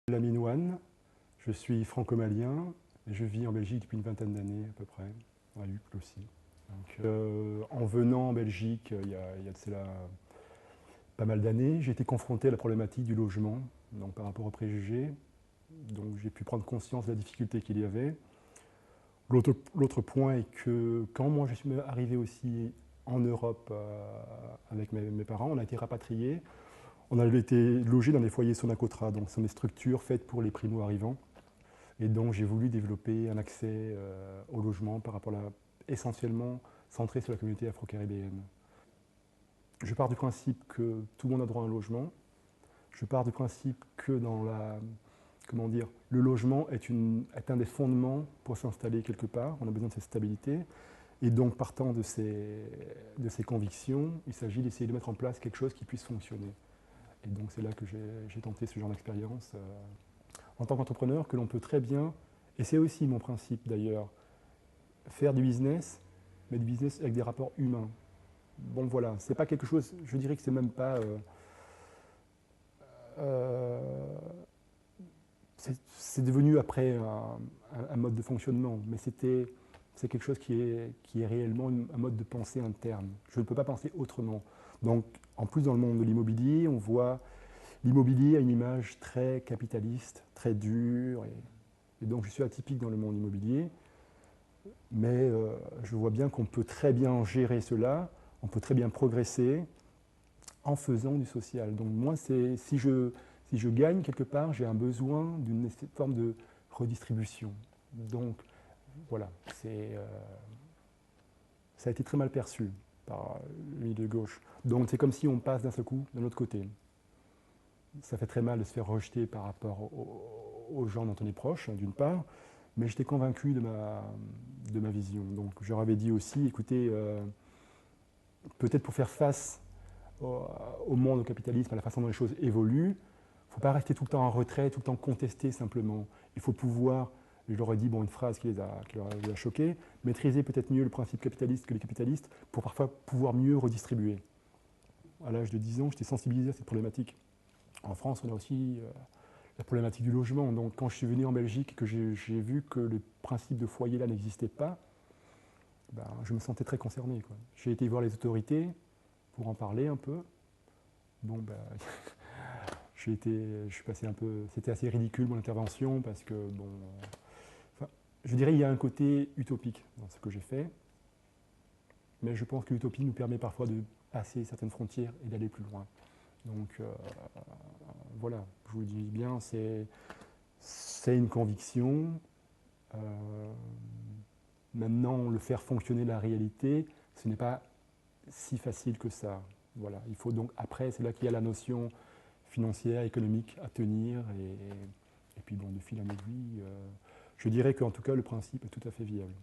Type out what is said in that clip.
Lamine Ouane, je suis franco-malien et je vis en Belgique depuis une vingtaine d'années à peu près, à Uccle aussi. En venant en Belgique, il y a de cela pas mal d'années, j'ai été confronté à la problématique du logement, donc par rapport aux préjugés. Donc j'ai pu prendre conscience de la difficulté qu'il y avait. L'autre point est que quand moi je suis arrivé aussi en Europe avec mes parents, on a été rapatriés. On avait été logés dans des foyers Sonacotra, donc ce sont des structures faites pour les primo-arrivants. Et donc j'ai voulu développer un accès au logement par rapport essentiellement centré sur la communauté afro-caribéenne. Je pars du principe que tout le monde a droit à un logement. Je pars du principe que comment dire, le logement est un des fondements pour s'installer quelque part. On a besoin de cette stabilité. Et donc partant de ces convictions, il s'agit d'essayer de mettre en place quelque chose qui puisse fonctionner. Et donc c'est là que j'ai tenté ce genre d'expérience en tant qu'entrepreneur que l'on peut très bien, et c'est aussi mon principe d'ailleurs, faire du business, mais du business avec des rapports humains. Bon voilà, c'est pas quelque chose, je dirais que c'est même pas... c'est devenu après un mode de fonctionnement, mais c'est quelque chose qui est réellement un mode de pensée interne. Je ne peux pas penser autrement. Donc, en plus, dans le monde de l'immobilier, on voit l'immobilier a une image très capitaliste, très dure, et donc je suis atypique dans le monde immobilier, mais je vois bien qu'on peut très bien gérer cela, on peut très bien progresser en faisant du social. Donc moi, si je gagne quelque part, j'ai un besoin d'une forme de redistribution. Donc voilà, ça a été très mal perçu par l'île de gauche. Donc c'est comme si on passe d'un seul coup de l'autre côté. Ça fait très mal de se faire rejeter par rapport aux gens dont on est proche, d'une part, mais j'étais convaincu de ma vision. Donc je leur avais dit aussi, écoutez, peut-être pour faire face au monde, au capitalisme, à la façon dont les choses évoluent, il ne faut pas rester tout le temps en retrait, tout le temps contester simplement. Il faut pouvoir, je leur ai dit une phrase qui les a choqués, maîtriser peut-être mieux le principe capitaliste que les capitalistes pour parfois pouvoir mieux redistribuer. À l'âge de 10 ans, j'étais sensibilisé à cette problématique. En France, on a aussi la problématique du logement. Donc quand je suis venu en Belgique et que j'ai vu que le principe de foyer là n'existait pas, je me sentais très concerné. J'ai été voir les autorités pour en parler un peu. Je suis passé un peu... C'était assez ridicule mon intervention parce que, je dirais il y a un côté utopique dans ce que j'ai fait, mais je pense que l'utopie nous permet parfois de passer certaines frontières et d'aller plus loin. Donc voilà, je vous le dis bien, c'est une conviction. Maintenant, le faire fonctionner la réalité, ce n'est pas si facile que ça. Voilà, il faut donc, après, c'est là qu'il y a la notion financière, économique à tenir, et puis de fil en aiguille, je dirais qu'en tout cas, le principe est tout à fait viable.